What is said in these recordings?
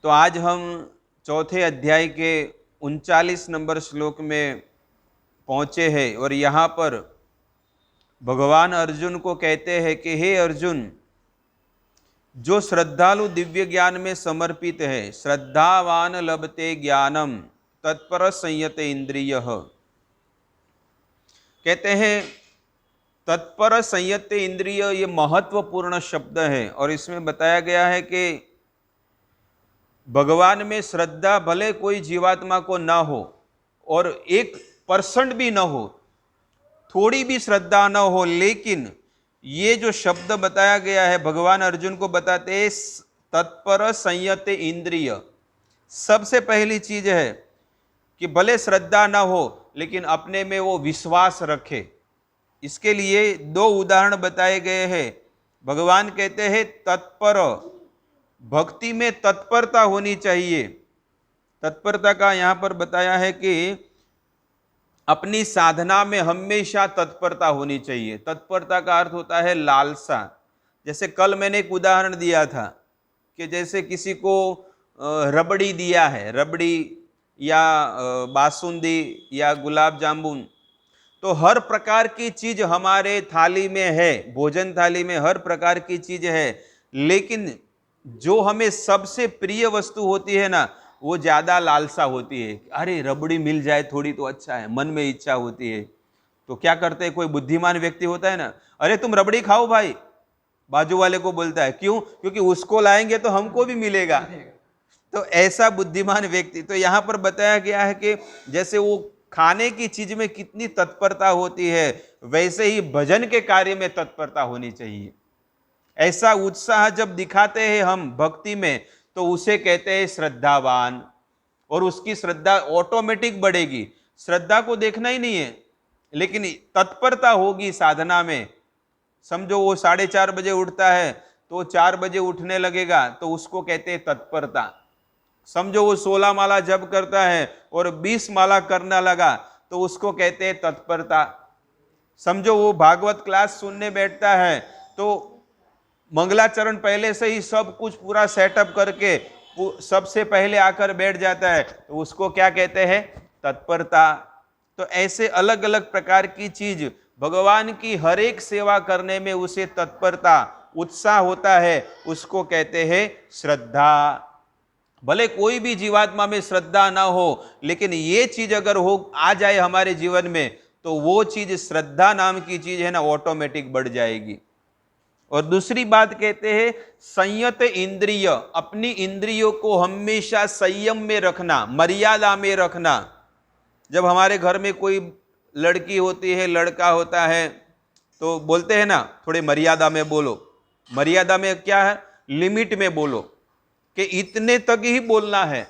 तो आज हम चौथे अध्याय के 39 नंबर श्लोक में पहुंचे हैं और यहाँ पर भगवान अर्जुन को कहते हैं कि हे अर्जुन, जो श्रद्धालु दिव्य ज्ञान में समर्पित है, श्रद्धावान लभते ज्ञानम तत्पर संयते इंद्रिय। कहते हैं तत्पर संयते इंद्रिय, ये महत्वपूर्ण शब्द है और इसमें बताया गया है कि भगवान में श्रद्धा भले कोई जीवात्मा को ना हो और 1% भी ना हो, थोड़ी भी श्रद्धा ना हो, लेकिन ये जो शब्द बताया गया है भगवान अर्जुन को बताते हैं तत्पर संयत इंद्रिय। सबसे पहली चीज है कि भले श्रद्धा ना हो लेकिन अपने में वो विश्वास रखे। इसके लिए 2 उदाहरण बताए गए हैं। भगवान कहते हैं तत्पर, भक्ति में तत्परता होनी चाहिए। तत्परता का यहां पर बताया है कि अपनी साधना में हमेशा तत्परता होनी चाहिए। तत्परता का अर्थ होता है लालसा। जैसे कल मैंने एक उदाहरण दिया था कि जैसे किसी को रबड़ी दिया है, रबड़ी या बासुंदी या गुलाब जामुन, तो हर प्रकार की चीज हमारे थाली में है, भोजन थाली में हर प्रकार की चीज है, लेकिन जो हमें सबसे प्रिय वस्तु होती है ना, वो ज्यादा लालसा होती है। अरे रबड़ी मिल जाए थोड़ी तो अच्छा है, मन में इच्छा होती है। तो क्या करते हैं, कोई बुद्धिमान व्यक्ति होता है ना, अरे तुम रबड़ी खाओ भाई, बाजू वाले को बोलता है, क्यों? क्योंकि उसको लाएंगे तो हमको भी मिलेगा। तो ऐसा बुद्धिमान व्यक्ति, तो यहां पर बताया गया है कि जैसे वो खाने की चीज में कितनी तत्परता होती है, वैसे ही भजन के कार्य में तत्परता होनी चाहिए। ऐसा उत्साह जब दिखाते हैं हम भक्ति में, तो उसे कहते हैं श्रद्धावान, और उसकी श्रद्धा ऑटोमेटिक बढ़ेगी। श्रद्धा को देखना ही नहीं है, लेकिन तत्परता होगी साधना में। समझो वो 4:30 बजे उठता है तो 4 बजे उठने लगेगा, तो उसको कहते हैं तत्परता। समझो वो 16 माला जप करता है और 20 माला करने लगा, तो उसको कहते हैं तत्परता। समझो वो भागवत क्लास सुनने बैठता है तो मंगलाचरण पहले से ही सब कुछ पूरा सेटअप करके सबसे पहले आकर बैठ जाता है, तो उसको क्या कहते हैं? तत्परता। तो ऐसे अलग अलग प्रकार की चीज, भगवान की हर एक सेवा करने में उसे तत्परता, उत्साह होता है, उसको कहते हैं श्रद्धा। भले कोई भी जीवात्मा में श्रद्धा ना हो, लेकिन ये चीज अगर हो आ जाए हमारे जीवन में, तो वो चीज श्रद्धा नाम की चीज है ना, ऑटोमेटिक बढ़ जाएगी। और दूसरी बात कहते हैं संयत इंद्रिय, अपनी इंद्रियों को हमेशा संयम में रखना, मर्यादा में रखना। जब हमारे घर में कोई लड़की होती है, लड़का होता है, तो बोलते हैं ना थोड़े मर्यादा में बोलो। मर्यादा में क्या है? लिमिट में बोलो, कि इतने तक ही बोलना है,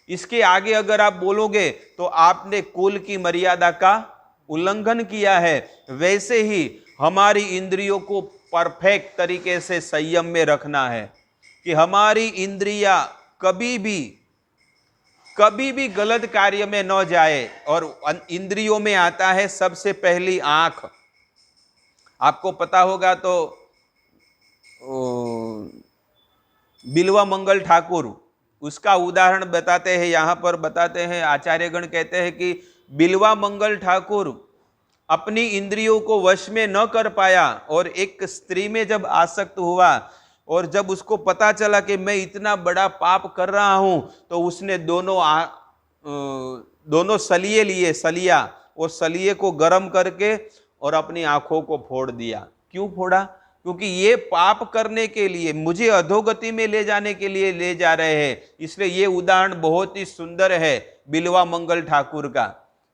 इसके आगे अगर आप बोलोगे तो आपने कुल की मर्यादा का उल्लंघन किया है। वैसे ही हमारी इंद्रियों को परफेक्ट तरीके से संयम में रखना है कि हमारी इंद्रियां कभी भी गलत कार्य में न जाए। और इंद्रियों में आता है सबसे पहली आंख। आपको पता होगा तो बिल्वा मंगल ठाकुर, उसका उदाहरण बताते हैं, यहां पर बताते हैं आचार्यगण कहते हैं कि बिल्वा मंगल ठाकुर अपनी इंद्रियों को वश में न कर पाया और एक स्त्री में जब आसक्त हुआ, और जब उसको पता चला कि मैं इतना बड़ा पाप कर रहा हूं, तो उसने दोनों सलिए लिए, सलिया, और सलिए को गर्म करके और अपनी आंखों को फोड़ दिया। क्यों फोड़ा? क्योंकि ये पाप करने के लिए, मुझे अधोगति में ले जाने के लिए ले जा रहे हैं। इसलिए ये उदाहरण बहुत ही सुंदर है बिल्वा मंगल ठाकुर का,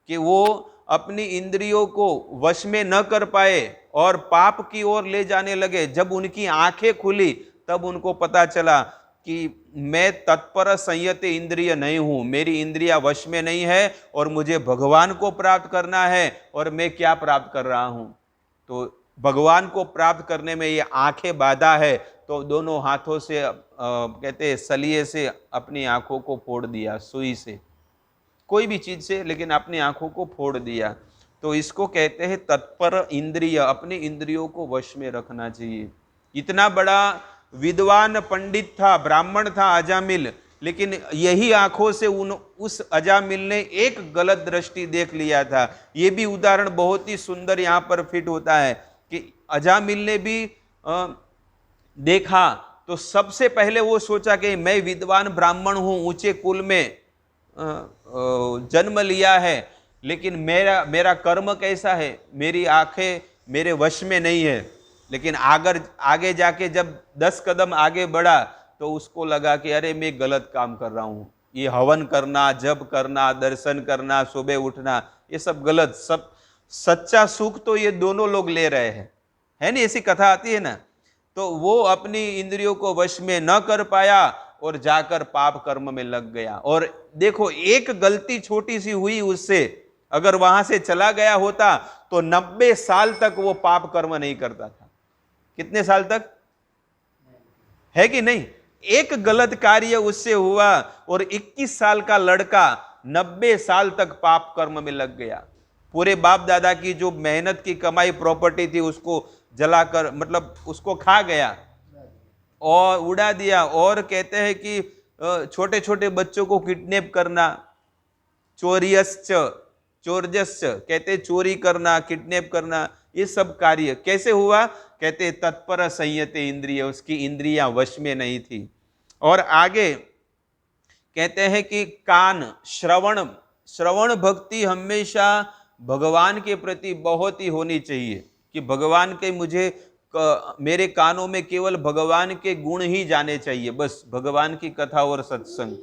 कि वो अपनी इंद्रियों को वश में न कर पाए और पाप की ओर ले जाने लगे। जब उनकी आंखें खुली तब उनको पता चला कि मैं तत्पर संयत इंद्रिय नहीं हूं, मेरी इंद्रिया वश में नहीं है और मुझे भगवान को प्राप्त करना है। और मैं क्या प्राप्त कर रहा हूं? तो भगवान को प्राप्त करने में ये आंखें बाधा है, तो दोनों हाथों से कहते हैं सलिए से अपनी आंखों को फोड़ दिया, सुई से, कोई भी चीज से, लेकिन अपनी आंखों को फोड़ दिया। तो इसको कहते हैं तत्पर इंद्रिय, अपनी इंद्रियों को वश में रखना चाहिए। इतना बड़ा विद्वान पंडित था, ब्राह्मण था अजामिल, लेकिन यही आंखों से उस अजामिल ने एक गलत दृष्टि देख लिया था। ये भी उदाहरण बहुत ही सुंदर यहाँ पर फिट होता है कि अजामिल ने भी देखा तो सबसे पहले वो सोचा कि मैं विद्वान ब्राह्मण हूं, ऊंचे कुल में जन्म लिया है, लेकिन मेरा मेरा कर्म कैसा है, मेरी आंखें मेरे वश में नहीं है। लेकिन आगे जाके जब 10 कदम आगे बढ़ा तो उसको लगा कि अरे मैं गलत काम कर रहा हूं, ये हवन करना, जप करना, दर्शन करना, सुबह उठना, ये सब गलत। सब सच्चा सुख तो ये दोनों लोग ले रहे हैं, है नहीं, ऐसी कथा आती है ना। तो वो अपनी इंद्रियों को वश में न कर पाया और जाकर पाप कर्म में लग गया। और देखो, एक गलती छोटी सी हुई उससे, अगर वहां से चला गया होता तो 90 साल तक वो पाप कर्म नहीं करता था। कितने साल तक, है कि नहीं? एक गलत कार्य उससे हुआ और 21 साल का लड़का 90 साल तक पाप कर्म में लग गया। पूरे बाप दादा की जो मेहनत की कमाई प्रॉपर्टी थी उसको जलाकर, मतलब उसको खा गया और उड़ा दिया। और कहते हैं कि छोटे छोटे बच्चों को किडनैप करना, चोरियश्च चोरजश्च, कहते चोरी करना, किडनैप करना, ये सब कार्य कैसे हुआ? कहते तत्पर संयते इंद्रिय, उसकी इंद्रियां वश में नहीं थी। और आगे कहते हैं कि कान, श्रवण, श्रवण भक्ति हमेशा भगवान के प्रति बहुत ही होनी चाहिए कि भगवान के मेरे कानों में केवल भगवान के गुण ही जाने चाहिए, बस भगवान की कथा और सत्संग,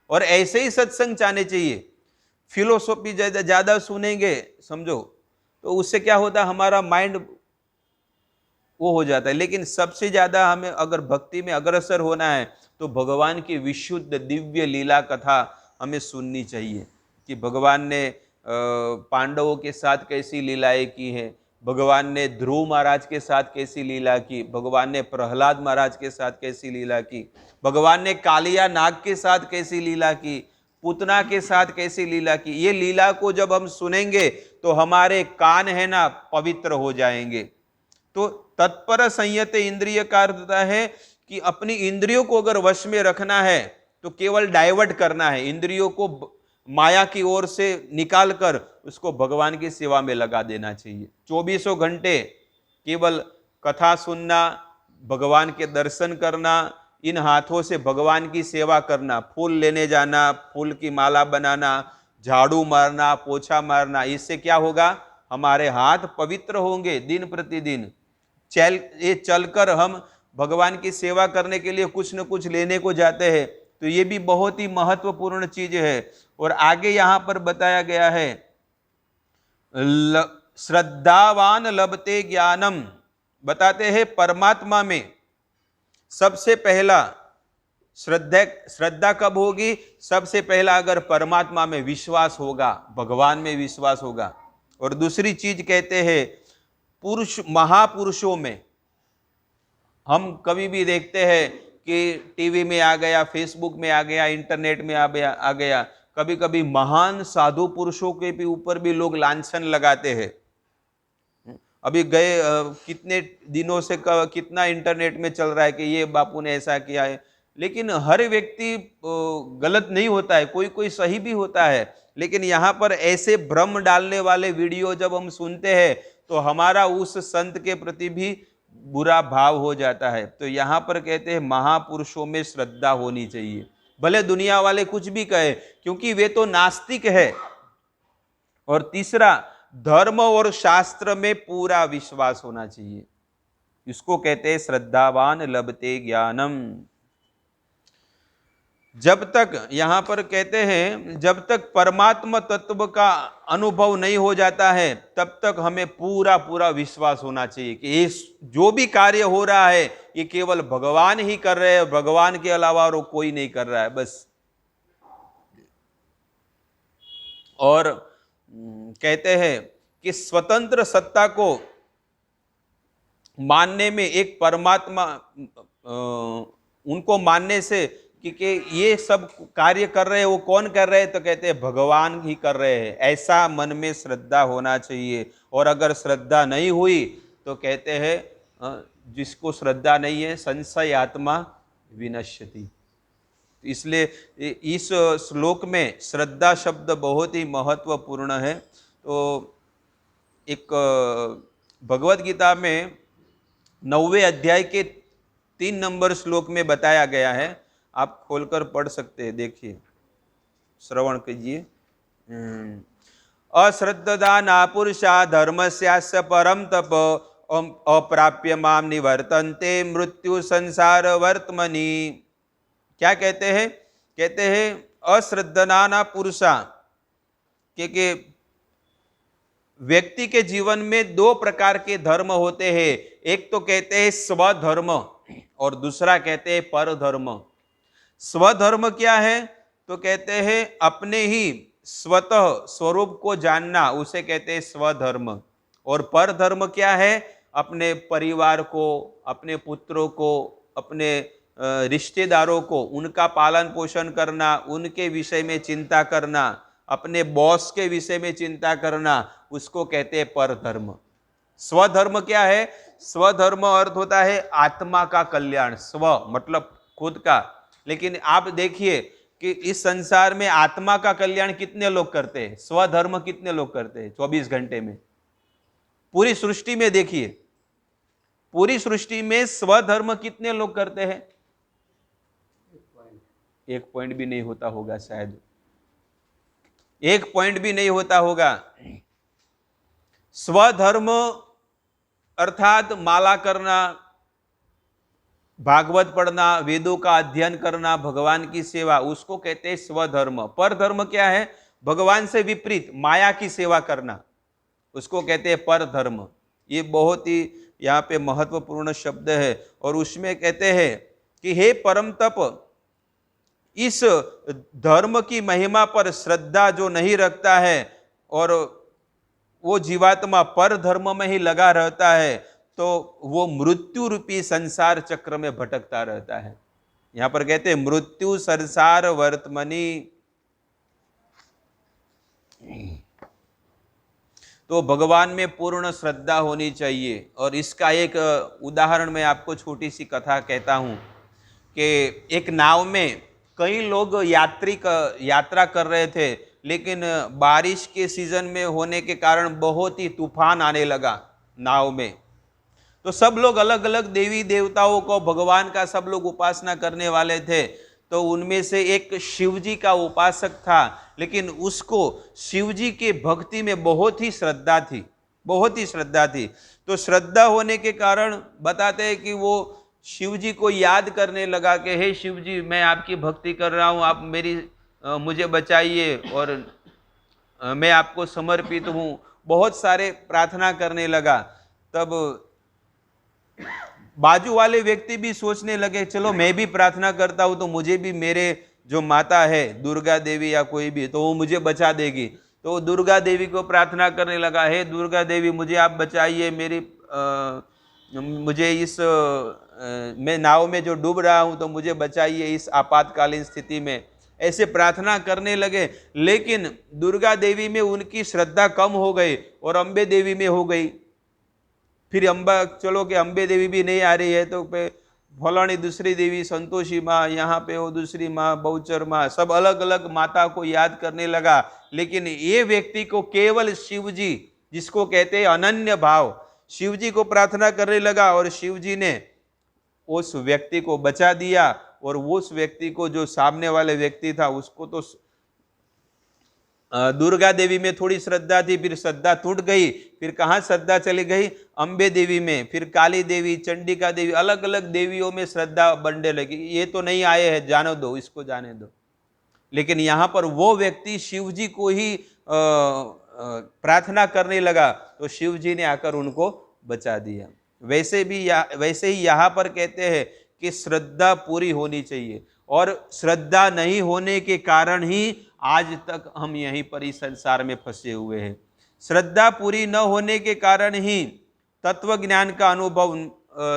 और ऐसे ही सत्संग जाने चाहिए। फिलोसॉफी ज्यादा सुनेंगे समझो तो उससे क्या होता है, हमारा माइंड वो हो जाता है। लेकिन सबसे ज्यादा हमें अगर भक्ति में अग्रसर होना है तो भगवान की विशुद्ध दिव्य लीला कथा हमें सुननी चाहिए कि भगवान ने पांडवों के साथ कैसी लीलाएं की है, भगवान ने ध्रुव महाराज के साथ कैसी लीला की, भगवान ने प्रहलाद महाराज के साथ कैसी लीला की, भगवान ने कालिया नाग के साथ कैसी लीला की, पूतना के साथ कैसी लीला की। ये लीला को जब हम सुनेंगे तो हमारे कान है ना पवित्र हो जाएंगे। तो तत्पर संयत इंद्रिय का अर्थ है कि अपनी इंद्रियों को अगर वश में रखना है तो केवल डाइवर्ट करना है, इंद्रियों को माया की ओर से निकाल कर उसको भगवान की सेवा में लगा देना चाहिए। 24 घंटे केवल कथा सुनना, भगवान के दर्शन करना, इन हाथों से भगवान की सेवा करना, फूल लेने जाना, फूल की माला बनाना, झाड़ू मारना, पोछा मारना, इससे क्या होगा? हमारे हाथ पवित्र होंगे दिन प्रतिदिन। चलकर हम भगवान की सेवा करने के लिए कुछ न कुछ लेने को जाते हैं, तो ये भी बहुत ही महत्वपूर्ण चीज है। और आगे यहां पर बताया गया है, श्रद्धावान लभते ज्ञानम, बताते हैं परमात्मा में सबसे पहला श्रद्धा कब होगी? सबसे पहला अगर परमात्मा में विश्वास होगा, भगवान में विश्वास होगा। और दूसरी चीज कहते हैं पुरुष, महापुरुषों में। हम कभी भी देखते हैं कि टीवी में आ गया, फेसबुक में आ गया, इंटरनेट में आ गया, कभी कभी महान साधु पुरुषों के भी ऊपर भी लोग लांछन लगाते हैं। अभी गए कितने दिनों से कितना इंटरनेट में चल रहा है कि ये बापू ने ऐसा किया है। लेकिन हर व्यक्ति गलत नहीं होता है, कोई कोई सही भी होता है। लेकिन यहाँ पर ऐसे भ्रम डालने वाले वीडियो जब हम सुनते हैं तो हमारा उस संत के प्रति भी बुरा भाव हो जाता है। तो यहाँ पर कहते हैं महापुरुषों में श्रद्धा होनी चाहिए, भले दुनिया वाले कुछ भी कहे, क्योंकि वे तो नास्तिक है। और तीसरा, धर्म और शास्त्र में पूरा विश्वास होना चाहिए, इसको कहते हैं श्रद्धावान लभते ज्ञानम। जब तक, यहां पर कहते हैं, जब तक परमात्मा तत्व का अनुभव नहीं हो जाता है तब तक हमें पूरा पूरा विश्वास होना चाहिए कि ये जो भी कार्य हो रहा है ये केवल भगवान ही कर रहे हैं, भगवान के अलावा और कोई नहीं कर रहा है, बस। और कहते हैं कि स्वतंत्र सत्ता को मानने में एक परमात्मा, उनको मानने से कि ये सब कार्य कर रहे हैं, वो कौन कर रहे हैं? तो कहते हैं भगवान ही कर रहे हैं। ऐसा मन में श्रद्धा होना चाहिए। और अगर श्रद्धा नहीं हुई तो कहते हैं जिसको श्रद्धा नहीं है संशय आत्मा विनश्यति, इसलिए इस श्लोक में श्रद्धा शब्द बहुत ही महत्वपूर्ण है। तो एक भगवत गीता में 9वें अध्याय के 3 नंबर श्लोक में बताया गया है, आप खोलकर पढ़ सकते हैं, देखिए, श्रवण कीजिए। अश्रद्धदाना पुरुषा धर्मस्यास्य परम तप अप्राप्य माम निवर्तन्ते मृत्यु संसार वर्तमनि। क्या कहते हैं? कहते हैं अश्रद्धदाना पुरुषा के व्यक्ति के जीवन में 2 प्रकार के धर्म होते हैं। एक तो कहते हैं स्वधर्म और दूसरा कहते हैं परधर्म। स्वधर्म क्या है? तो कहते हैं अपने ही स्वतः स्वरूप को जानना, उसे कहते हैं स्वधर्म। और परधर्म क्या है? अपने परिवार को, अपने पुत्रों को, अपने रिश्तेदारों को, उनका पालन पोषण करना, उनके विषय में चिंता करना, अपने बॉस के विषय में चिंता करना, उसको कहते हैं परधर्म। स्वधर्म क्या है? स्वधर्म अर्थ होता है आत्मा का कल्याण। स्व मतलब खुद का। लेकिन आप देखिए कि इस संसार में आत्मा का कल्याण कितने लोग करते हैं? स्वधर्म कितने लोग करते हैं 24 घंटे में? पूरी सृष्टि में देखिए, पूरी सृष्टि में स्वधर्म कितने लोग करते हैं? 1 पॉइंट भी नहीं होता होगा, शायद 1 पॉइंट भी नहीं होता होगा। स्वधर्म अर्थात माला करना, भागवत पढ़ना, वेदों का अध्ययन करना, भगवान की सेवा, उसको कहते हैं स्वधर्म। परधर्म क्या है? भगवान से विपरीत माया की सेवा करना, उसको कहते हैं परधर्म। ये बहुत ही यहाँ पे महत्वपूर्ण शब्द है। और उसमें कहते हैं कि हे परम तप, इस धर्म की महिमा पर श्रद्धा जो नहीं रखता है और वो जीवात्मा पर धर्म में ही लगा रहता है, तो वो मृत्यु रूपी संसार चक्र में भटकता रहता है। यहां पर कहते हैं मृत्यु संसार वर्तमनि। तो भगवान में पूर्ण श्रद्धा होनी चाहिए। और इसका एक उदाहरण मैं आपको छोटी सी कथा कहता हूं कि एक नाव में कई लोग यात्रा कर रहे थे, लेकिन बारिश के सीजन में होने के कारण बहुत ही तूफान आने लगा नाव में। तो सब लोग अलग अलग देवी देवताओं को, भगवान का सब लोग उपासना करने वाले थे। तो उनमें से एक शिवजी का उपासक था, लेकिन उसको शिवजी के भक्ति में बहुत ही श्रद्धा थी, बहुत ही श्रद्धा थी। तो श्रद्धा होने के कारण बताते हैं कि वो शिवजी को याद करने लगा कि हे शिवजी, मैं आपकी भक्ति कर रहा हूँ, आप मुझे बचाइए और मैं आपको समर्पित हूँ। बहुत सारे प्रार्थना करने लगा। तब बाजू वाले व्यक्ति भी सोचने लगे, चलो मैं भी प्रार्थना करता हूं तो मुझे भी मेरे जो माता है दुर्गा देवी या कोई भी, तो वो मुझे बचा देगी। तो दुर्गा देवी को प्रार्थना करने लगा, हे दुर्गा देवी, मुझे आप बचाइए, मुझे मैं नाव में जो डूब रहा हूं तो मुझे बचाइए इस आपातकालीन स्थिति में। ऐसे प्रार्थना करने लगे, लेकिन दुर्गा देवी में उनकी श्रद्धा कम हो गई और अम्बे देवी में हो गई। फिर चलो कि अम्बे देवी भी नहीं आ रही है, तो फलानी दूसरी देवी, संतोषी माँ, यहाँ पे वो दूसरी माँ, बहुचर माँ, सब अलग अलग माता को याद करने लगा। लेकिन ये व्यक्ति को केवल शिवजी, जिसको कहते हैं अनन्य भाव, शिवजी को प्रार्थना करने लगा और शिवजी ने उस व्यक्ति को बचा दिया। और उस व्यक्ति को, जो सामने वाले व्यक्ति था, उसको तो दुर्गा देवी में थोड़ी श्रद्धा थी, फिर श्रद्धा टूट गई। फिर कहाँ श्रद्धा चली गई? अम्बे देवी में, फिर काली देवी, चंडिका देवी, अलग अलग देवियों में श्रद्धा बढ़ने लगी। ये तो नहीं आए हैं, जाने दो, इसको जाने दो। लेकिन यहाँ पर वो व्यक्ति शिवजी को ही प्रार्थना करने लगा, तो शिवजी ने आकर उनको बचा दिया। वैसे ही यहाँ पर कहते हैं कि श्रद्धा पूरी होनी चाहिए, और श्रद्धा नहीं होने के कारण ही आज तक हम यहीं पर इस संसार में फंसे हुए हैं। श्रद्धा पूरी न होने के कारण ही तत्व ज्ञान का अनुभव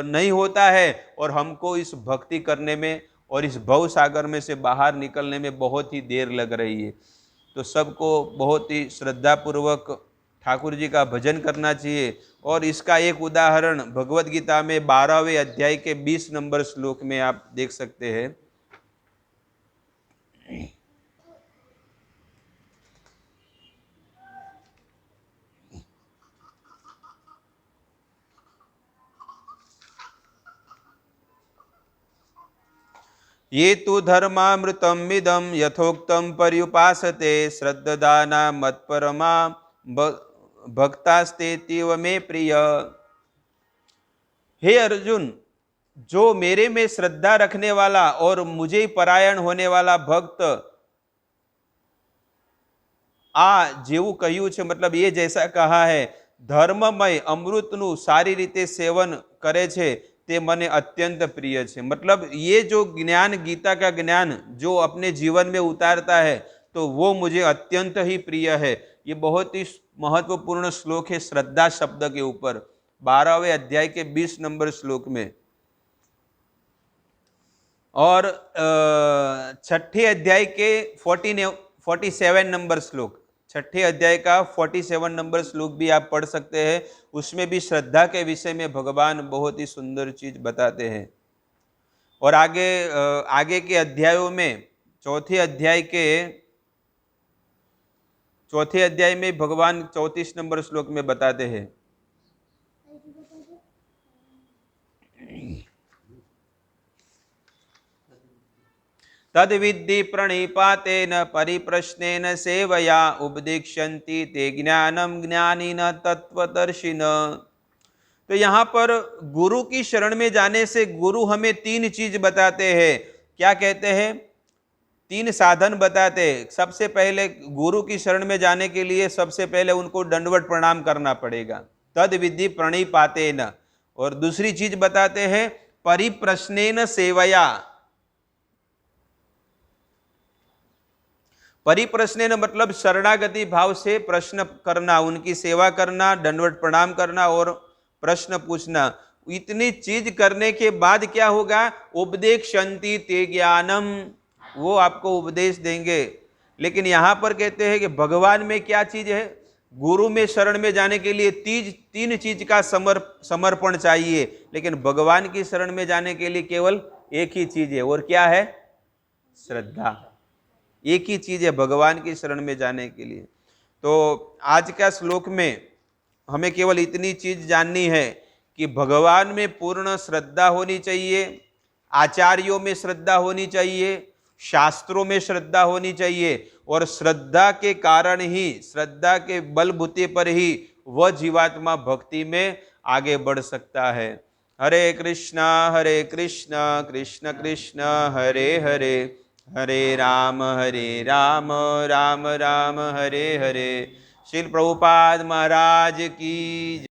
नहीं होता है, और हमको इस भक्ति करने में और इस भव सागर में से बाहर निकलने में बहुत ही देर लग रही है। तो सबको बहुत ही श्रद्धापूर्वक ठाकुर जी का भजन करना चाहिए। और इसका एक उदाहरण भगवत गीता में 12वें अध्याय के 20 नंबर श्लोक में आप देख सकते हैं। ये तु धर्मामृतम इदम यथोक्तम पर्युपासते श्रद्धाना मत्परमा भक्तास्तेतीव मे प्रिय। हे अर्जुन, जो मेरे में श्रद्धा रखने वाला और मुझे ही परायण होने वाला भक्त आ जेવું કહ્યું છે, मतलब ये जैसा कहा है, धर्ममय अमृतનું सारी રીતે सेवन करे છે તે મને અત્યંત प्रिय છે। मतलब ये जो ज्ञान, गीता का ज्ञान जो अपने जीवन में उतारता है तो वो मुझे अत्यंत ही प्रिय है। ये बहुत ही महत्वपूर्ण श्लोक है श्रद्धा शब्द के ऊपर, 12वें अध्याय के 20 नंबर श्लोक में। और छठे अध्याय के 47 नंबर श्लोक, छठे अध्याय का 47 नंबर श्लोक भी आप पढ़ सकते हैं। उसमें भी श्रद्धा के विषय में भगवान बहुत ही सुंदर चीज बताते हैं। और आगे के अध्यायों में चौथे अध्याय में भगवान 34 नंबर श्लोक में बताते हैं, तद विद्धि प्रणिपातेन परिप्रश्नेन सेवया उपदेक्ष्यन्ति ते ज्ञानम ज्ञानिन तत्वदर्शिन। तो यहाँ पर गुरु की शरण में जाने से गुरु हमें 3 चीज बताते हैं। क्या कहते हैं? 3 साधन बताते हैं। सबसे पहले गुरु की शरण में जाने के लिए सबसे पहले उनको दंडवत प्रणाम करना पड़ेगा, तद विद्धि प्रणिपातेन। और दूसरी चीज बताते हैं परिप्रश्नेन सेवया। परिप्रश्नेन मतलब शरणागति भाव से प्रश्न करना, उनकी सेवा करना, दंडवत प्रणाम करना और प्रश्न पूछना। इतनी चीज करने के बाद क्या होगा? उपदेक्ष्यन्ति ते ज्ञानम, वो आपको उपदेश देंगे। लेकिन यहां पर कहते हैं कि भगवान में क्या चीज है? गुरु में शरण में जाने के लिए 3 चीज का समर्पण चाहिए, लेकिन भगवान की शरण में जाने के लिए केवल एक ही चीज है। और क्या है? श्रद्धा। एक ही चीज है भगवान की शरण में जाने के लिए। तो आज का श्लोक में हमें केवल इतनी चीज जाननी है कि भगवान में पूर्ण श्रद्धा होनी चाहिए, आचार्यों में श्रद्धा होनी चाहिए, शास्त्रों में श्रद्धा होनी चाहिए, और श्रद्धा के कारण ही, श्रद्धा के बलबूते पर ही वह जीवात्मा भक्ति में आगे बढ़ सकता है। हरे कृष्णा कृष्ण कृष्ण हरे हरे, हरे राम राम राम हरे हरे। श्रील प्रभुपाद महाराज की।